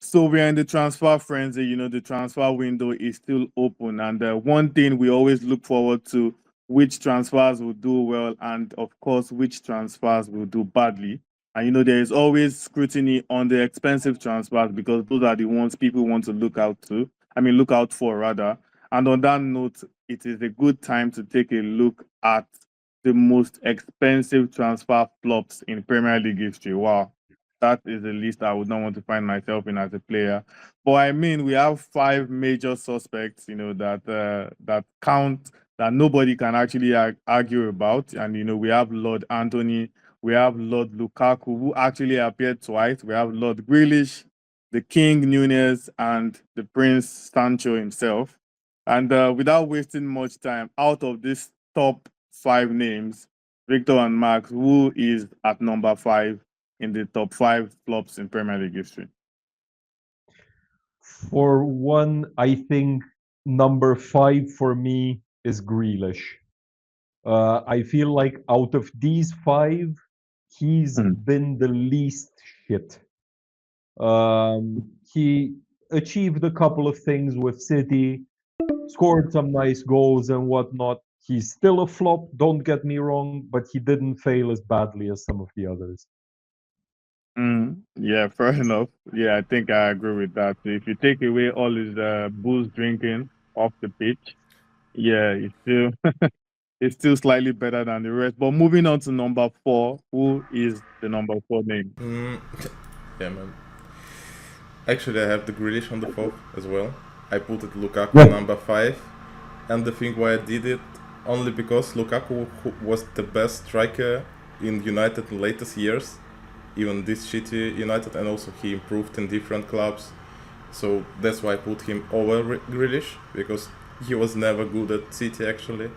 So we're in the transfer frenzy. The transfer window is still open, and one thing we always look forward to: which transfers will do well, and of course, which transfers will do badly. And there is always scrutiny on the expensive transfers because those are the ones people want to look out to. I mean, look out for rather. And on that note, it is a good time to take a look at the most expensive transfer flops in Premier League history. Wow, that is a list I would not want to find myself in as a player. But I mean, we have five major suspects, that count, that nobody can actually argue about. And we have Lord Antony, we have Lord Lukaku, who actually appeared twice. We have Lord Grealish, the King Nunez, and the Prince Sancho himself. And without wasting much time, out of these top five names, Victor and Max, who is at number five in the top five flops in Premier League history? For one, I think number five for me is Grealish. I feel like out of these five, he's Mm. been the least shit. He achieved a couple of things with City, scored some nice goals and whatnot. He's still a flop, don't get me wrong, but he didn't fail as badly as some of the others. Yeah, fair enough. Yeah, I think I agree with that. If you take away all his booze drinking off the pitch, yeah, it's still slightly better than the rest. But moving on to number four, who is the number four name? Mm, yeah, man. Actually, I have the Grealish on the fourth as well. I put it Lukaku Yeah, on number five, and the thing why I did it only because Lukaku was the best striker in United in latest years, even this shitty United, and also he improved in different clubs. So that's why I put him over Grealish, because he was never good at City actually.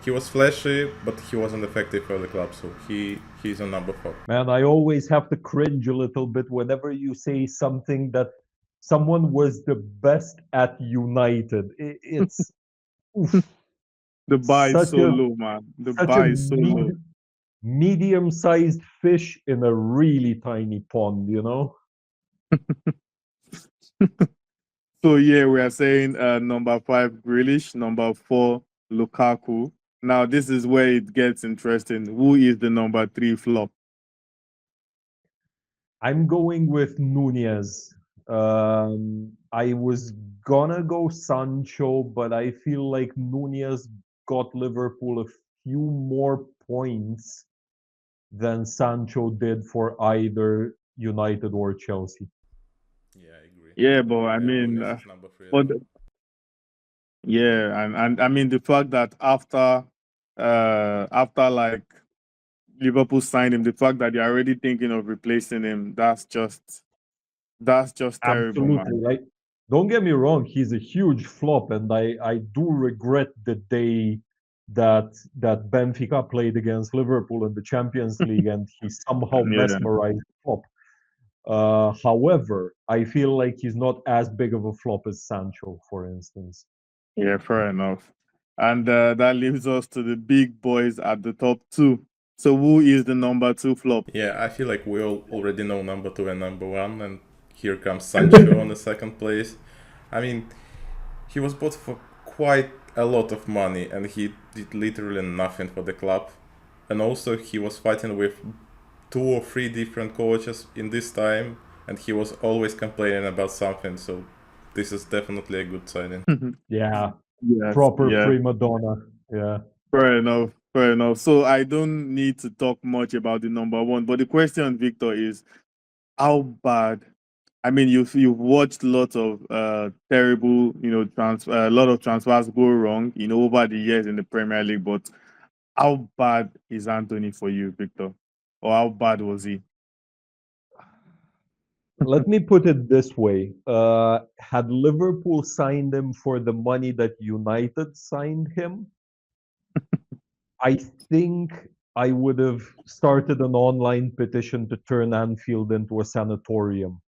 He was flashy, but he wasn't effective for the club, so he's on number four. man, I always have to cringe a little bit whenever you say something that someone was the best at United. It's oof, The bar is such so a low, man. The such a bar is so low. medium-sized fish in a really tiny pond, you know? So yeah, we are saying number five Grealish, number four Lukaku. Now this is where it gets interesting. Who is the number three flop? I'm going with Nunez. I was gonna go Sancho, but I feel like Nunez got Liverpool a few more points than Sancho did for either United or Chelsea. Yeah, I agree. Yeah, but I And mean, Nunez is number three as but well. yeah, and I mean the fact that after like Liverpool signed him, the fact that you're already thinking of replacing him, that's just terrible, Absolutely. man. Like, don't get me wrong, he's a huge flop, and I do regret the day that Benfica played against Liverpool in the Champions League and he somehow Yeah, mesmerized Klopp. However, I feel like he's not as big of a flop as Sancho, for instance. yeah, fair enough. And that leaves us to the big boys at the top two. So who is the number two flop? Yeah, I feel like we all already know number two and number one, and here comes Sancho on the second place. I mean, he was bought for quite a lot of money, and he did literally nothing for the club. And also, he was fighting with two or three different coaches in this time, and he was always complaining about something. So this is definitely a good signing. Yeah, Yes, proper yes. prima donna. Yeah. Fair enough. Fair enough. So I don't need to talk much about the number one, but the question, Victor, is how bad. I mean, you've watched lots of terrible, a lot of transfers go wrong, over the years in the Premier League. But how bad is Anthony for you, Victor, or how bad was he? Let me put it this way. Had Liverpool signed him for the money that United signed him, I think I would have started an online petition to turn Anfield into a sanatorium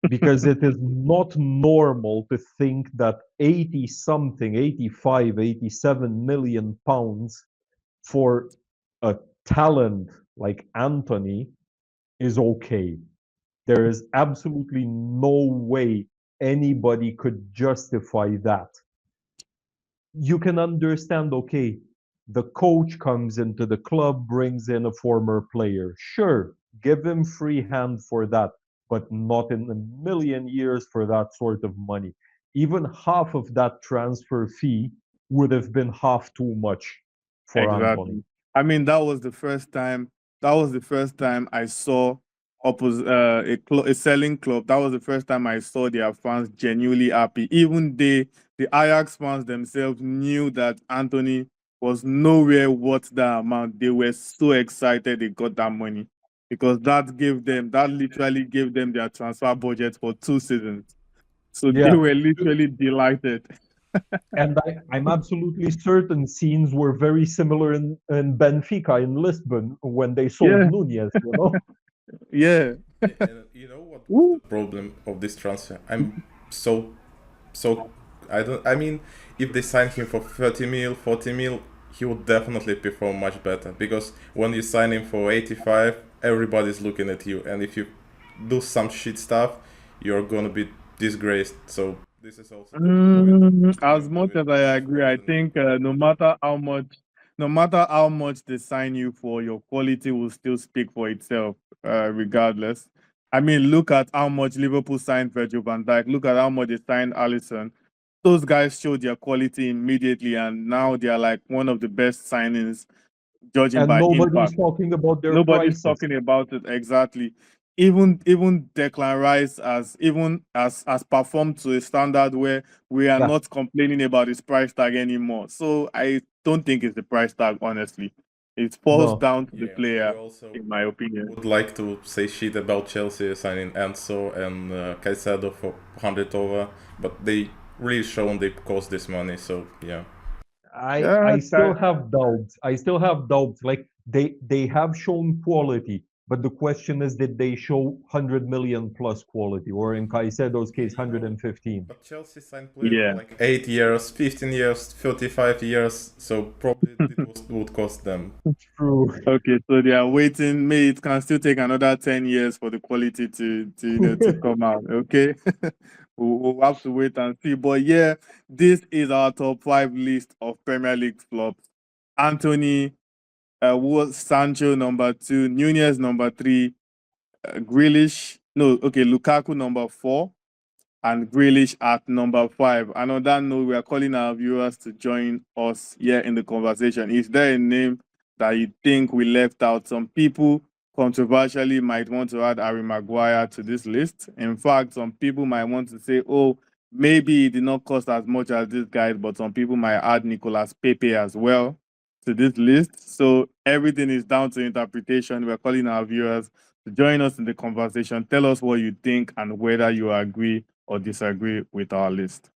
because it is not normal to think that 80 something, 85, 87 million pounds for a talent like Anthony is okay. There is absolutely no way anybody could justify that. You can understand, okay, the coach comes into the club, brings in a former player. Sure, give him free hand for that, but not in a million years for that sort of money. Even half of that transfer fee would have been half too much for Antony. Exactly. I mean, that was the first time. That was the first time I saw a selling club. That was the first time I saw their fans genuinely happy. Even the Ajax fans themselves knew that Antony was nowhere worth that amount. They were so excited they got that money because that literally gave them their transfer budget for 2 seasons. So they Yeah. were literally delighted. And I'm absolutely certain scenes were very similar in Benfica in Lisbon when they sold Yeah, Nunez, you know? yeah. And you know what was Woo. the problem of this transfer? I'm so so I don't. I mean, if they sign him for 30 mil, 40 mil, he would definitely perform much better. Because when you sign him for 85, everybody's looking at you, and if you do some shit stuff, you're gonna be disgraced. So this is also the point of As going much with as I much agree, more I than think no matter how much they sign you for, your quality will still speak for itself, regardless. I mean, look at how much Liverpool signed Virgil van Dijk. Look at how much they signed Alisson. Those guys showed their quality immediately, and now they are like one of the best signings, judging And by nobody's impact. talking about their Nobody's prices. talking about it exactly. Even Declan Rice has performed to a standard where we are Yeah, not complaining about his price tag anymore. So I don't think it's the price tag, honestly. It falls no. down to the yeah. We player, also in my opinion. would like to say shit about Chelsea signing Enzo and Caicedo for 100 over, but they really shown they cost this money. So yeah. Yeah, I still have doubts. I still have doubts. Like they have shown quality, but the question is, did they show 100 million plus quality, or in Caicedo's Yeah, case, 115? but Chelsea signed players for yeah. like 8 years, 15 years, 35 years, so probably would cost them. True. Okay, so they are waiting. May it can still take another 10 years for the quality to come out. Okay. We'll have to wait and see. But yeah, this is our top 5 list of Premier League flops. Antony, was Sancho number 2, Nunez number 3, Grealish. No, okay, Lukaku number 4, and Grealish at number 5. And on that note, we are calling our viewers to join us here in the conversation. Is there a name that you think we left out? Some people controversially might want to add Harry Maguire to this list. In fact, some people might want to say, oh, maybe it did not cost as much as this guy, but some people might add Nicolas Pepe as well to this list. So everything is down to interpretation. We're calling our viewers to join us in the conversation. Tell us what you think and whether you agree or disagree with our list.